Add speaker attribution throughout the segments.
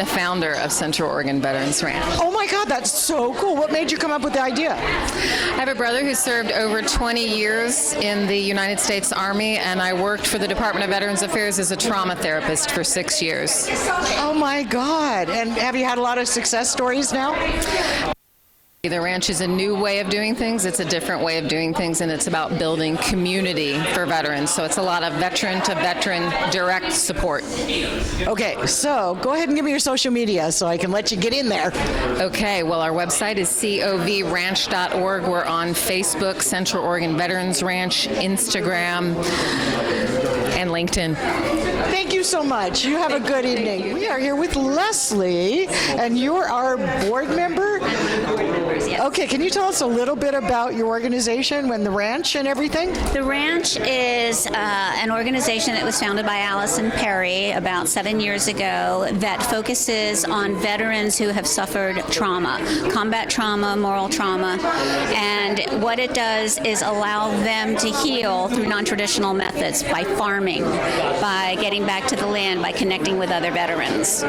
Speaker 1: the founder of Central Oregon Veterans Ranch.
Speaker 2: Oh my God, that's so cool. What made you come up with the idea?
Speaker 1: I have a brother who served over 20 years in the United States Army, and I worked for the Department of Veterans Affairs as a trauma therapist for 6 years.
Speaker 2: Oh my God. And have you had a lot of success stories now?
Speaker 1: The ranch is a new way of doing things. It's a different way of doing things, and it's about building community for veterans. So it's a lot of veteran-to-veteran direct support.
Speaker 2: Okay, so go ahead and give me your social media so I can let you get in there.
Speaker 1: Okay, well, our website is covranch.org. We're on Facebook, Central Oregon Veterans Ranch, Instagram, and LinkedIn.
Speaker 2: Thank you so much. You have a good evening. We are here with Leslie, and you're our board member. Okay, can you tell us a little bit about your organization and the ranch and everything?
Speaker 3: The ranch is an organization that was founded by Allison Perry about 7 years ago that focuses on veterans who have suffered trauma, combat trauma, moral trauma, and what it does is allow them to heal through non-traditional methods, by farming, by getting back to the land, by connecting with other veterans.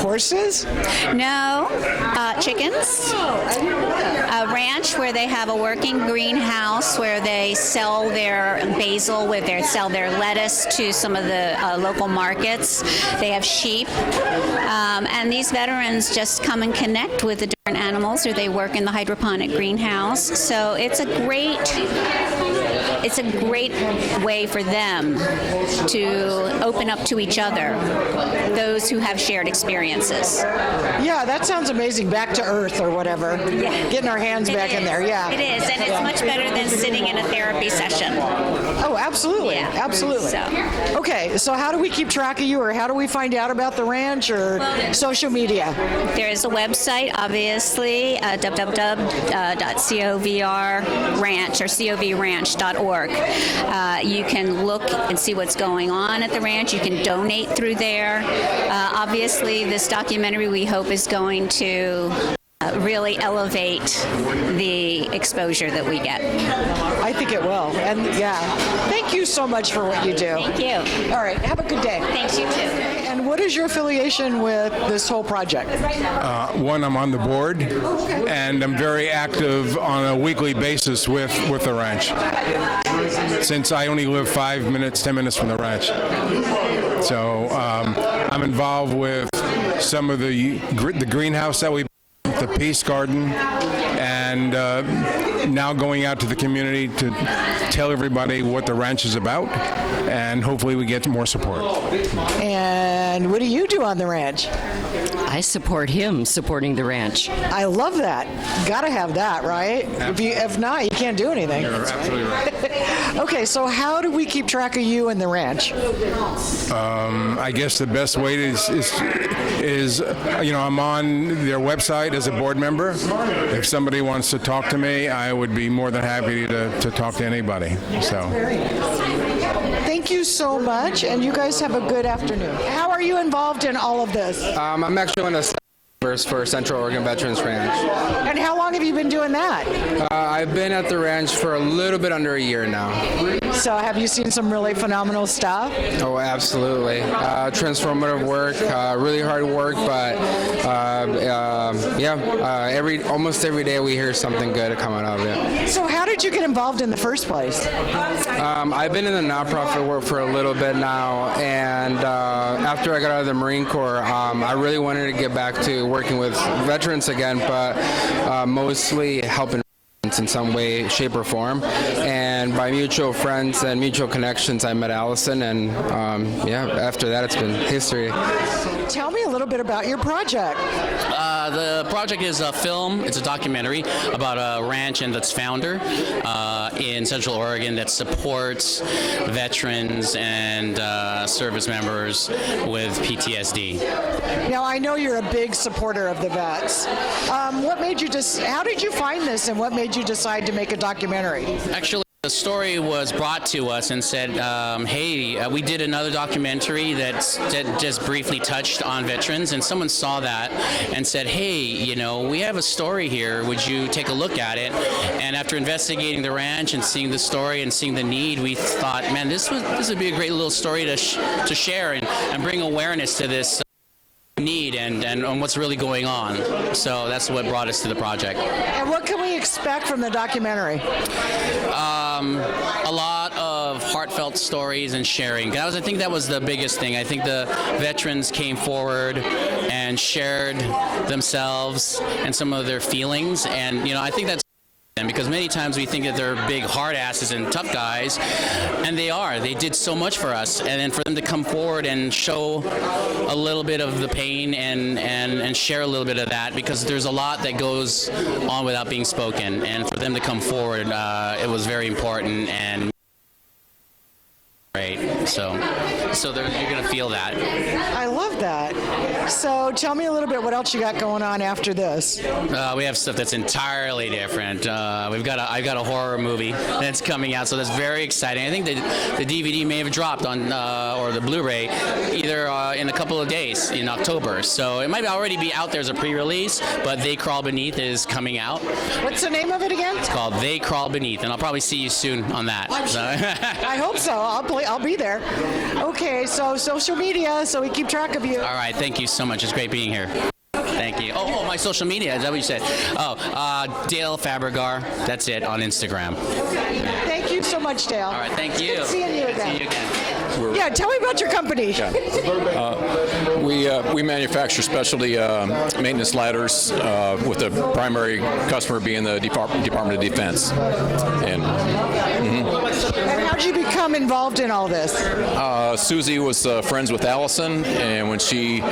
Speaker 2: Horses?
Speaker 3: No, chickens. A ranch where they have a working greenhouse where they sell their basil, sell their lettuce to some of the local markets. They have sheep, and these veterans just come and connect with the different animals, or they work in the hydroponic greenhouse. So it's a great way for them to open up to each other, those who have shared experiences.
Speaker 2: Yeah, that sounds amazing. Back to earth or whatever.
Speaker 3: Yeah.
Speaker 2: Getting our hands back in there, yeah.
Speaker 3: It is, and it's much better than sitting in a therapy session.
Speaker 2: Oh, absolutely.
Speaker 3: Yeah.
Speaker 2: Absolutely.
Speaker 3: So.
Speaker 2: Okay, so how do we keep track of you, or how do we find out about the ranch or social media?
Speaker 3: There is a website, obviously, www.covrranch or covranch.org. You can look and see what's going on at the ranch. You can donate through there. Obviously, this documentary we hope is going to really elevate the exposure that we get.
Speaker 2: I think it will. And yeah, thank you so much for what you do.
Speaker 3: Thank you.
Speaker 2: All right, have a good day.
Speaker 3: Thanks, you too.
Speaker 2: And what is your affiliation with this whole project?
Speaker 4: One, I'm on the board, and I'm very active on a weekly basis with the ranch, since I only live 10 minutes from the ranch. So I'm involved with some of the greenhouse that we, the Peace Garden, and now going out to the community to tell everybody what the ranch is about, and hopefully we get more support.
Speaker 2: And what do you do on the ranch?
Speaker 5: I support him supporting the ranch.
Speaker 2: I love that. Gotta have that, right? If not, you can't do anything.
Speaker 4: You're absolutely right.
Speaker 2: Okay, so how do we keep track of you and the ranch?
Speaker 4: I guess the best way is I'm on their website as a board member. If somebody wants to talk to me, I would be more than happy to talk to anybody. So.
Speaker 2: Thank you so much, and you guys have a good afternoon. How are you involved in all of this?
Speaker 6: I'm actually on the for Central Oregon Veterans Ranch.
Speaker 2: And how long have you been doing that?
Speaker 6: I've been at the ranch for a little bit under a year now.
Speaker 2: So have you seen some really phenomenal stuff?
Speaker 6: Oh, absolutely. Transformative work, really hard work, but almost every day we hear something good coming out of it.
Speaker 2: So how did you get involved in the first place?
Speaker 6: I've been in the nonprofit work for a little bit now, and after I got out of the Marine Corps, I really wanted to get back to working with veterans again, but mostly helping in some way, shape, or form. And by mutual friends and mutual connections, I met Allison, and after that, it's been history.
Speaker 2: Tell me a little bit about your project.
Speaker 7: The project is a film. It's a documentary about a ranch and its founder in Central Oregon that supports veterans and service members with PTSD.
Speaker 2: Now, I know you're a big supporter of the vets. What made you how did you find this, and what made you decide to make a documentary?
Speaker 7: Actually, the story was brought to us and said, hey, we did another documentary that just briefly touched on veterans, and someone saw that and said, hey, we have a story here. Would you take a look at it? And after investigating the ranch and seeing the story and seeing the need, we thought, man, this would be a great little story to share and bring awareness to this need and what's really going on. So that's what brought us to the project.
Speaker 2: And what can we expect from the documentary?
Speaker 7: A lot of heartfelt stories and sharing. I think that was the biggest thing. I think the veterans came forward and shared themselves and some of their feelings, and I think that's because many times we think that they're big hard asses and tough guys, and they did so much for us, and then for them to come forward and show a little bit of the pain and share a little bit of that, because there's a lot that goes on without being spoken, and for them to come forward, it was very important and great. So you're going to feel that.
Speaker 2: I love that. So tell me a little bit what else you got going on after this.
Speaker 7: We have stuff that's entirely different. I've got a horror movie that's coming out, so that's very exciting. I think the DVD may have dropped on or the Blu-ray either in a couple of days in October. So it might already be out there as a pre-release, but They Crawl Beneath is coming out.
Speaker 2: What's the name of it again?
Speaker 7: It's called They Crawl Beneath, and I'll probably see you soon on that.
Speaker 2: I hope so. I'll be there. Okay, so social media, so we keep track of you.
Speaker 7: All right, thank you so much. It's great being here. Thank you. Oh, my social media. Is that what you said? Oh, Dale Fabrigar. That's it on Instagram.
Speaker 2: Thank you so much, Dale.
Speaker 7: All right, thank you.
Speaker 2: Good seeing you again.
Speaker 7: See you again.
Speaker 2: Yeah, tell me about your company.
Speaker 8: We manufacture specialty maintenance ladders with the primary customer being the Department of Defense. And
Speaker 2: how did you become involved in all this?
Speaker 8: Susie was friends with Allison, and when she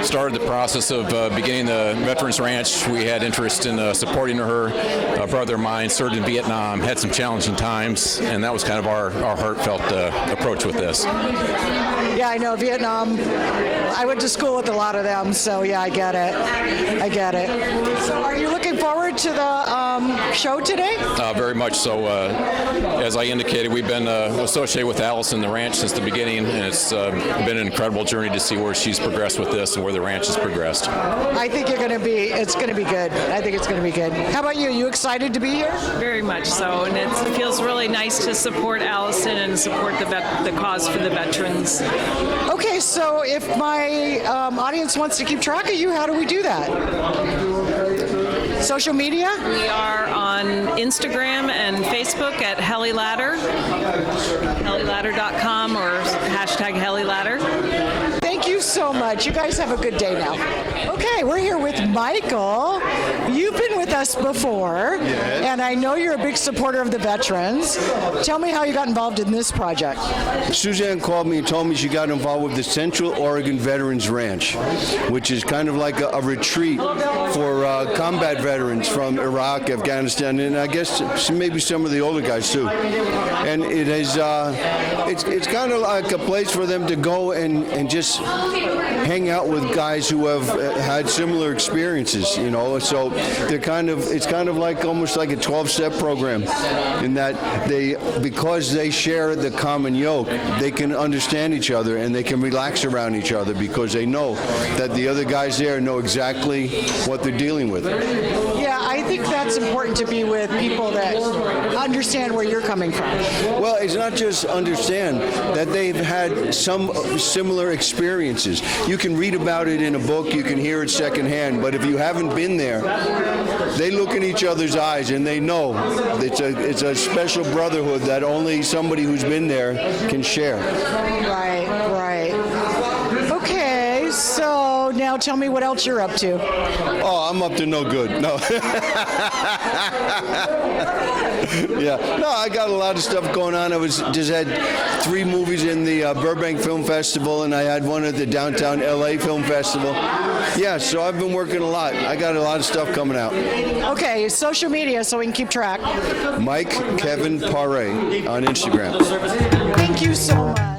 Speaker 8: started the process of beginning the Veterans Ranch, we had interest in supporting her. A brother of mine served in Vietnam, had some challenging times, and that was kind of our heartfelt approach with this.
Speaker 2: Yeah, I know, Vietnam. I went to school with a lot of them, so yeah, I get it. So are you looking forward to the show today?
Speaker 8: Very much so. As I indicated, we've been associated with Allison the ranch since the beginning, and it's been an incredible journey to see where she's progressed with this and where the ranch has progressed.
Speaker 2: I think it's going to be good. I think it's going to be good. How about you? You excited to be here?
Speaker 9: Very much so, and it feels really nice to support Allison and support the cause for the veterans.
Speaker 2: Okay, so if my audience wants to keep track of you, how do we do that? Social media?
Speaker 9: We are on Instagram and Facebook at HeliLadder, heliladder.com or hashtag HeliLadder.
Speaker 2: Thank you so much. You guys have a good day now. Okay, we're here with Michael. You've been with us before, and I know you're a big supporter of the veterans. Tell me how you got involved in this project.
Speaker 10: Suzanne called me and told me she got involved with the Central Oregon Veterans Ranch, which is kind of like a retreat for combat veterans from Iraq, Afghanistan, and I guess maybe some of the older guys too. And it is, it's kind of like a place for them to go and just hang out with guys who have had similar experiences, you know. So it's kind of like almost like a 12-step program, in that because they share the common yoke, they can understand each other and they can relax around each other because they know that the other guys there know exactly what they're dealing with.
Speaker 2: Yeah, I think that's important to be with people that understand where you're coming from.
Speaker 10: Well, it's not just understand that they've had some similar experiences. You can read about it in a book, you can hear it secondhand, but if you haven't been there, they look in each other's eyes and they know it's a special brotherhood that only somebody who's been there can share.
Speaker 2: Right. Okay, so now tell me what else you're up to.
Speaker 10: Oh, I'm up to no good. No. Yeah. No, I got a lot of stuff going on. I just had 3 movies in the Burbank Film Festival, and I had one at the Downtown LA Film Festival. Yeah, so I've been working a lot. I got a lot of stuff coming out.
Speaker 2: Okay, social media so we can keep track.
Speaker 10: Mike Kevin Paré on Instagram.
Speaker 2: Thank you so much.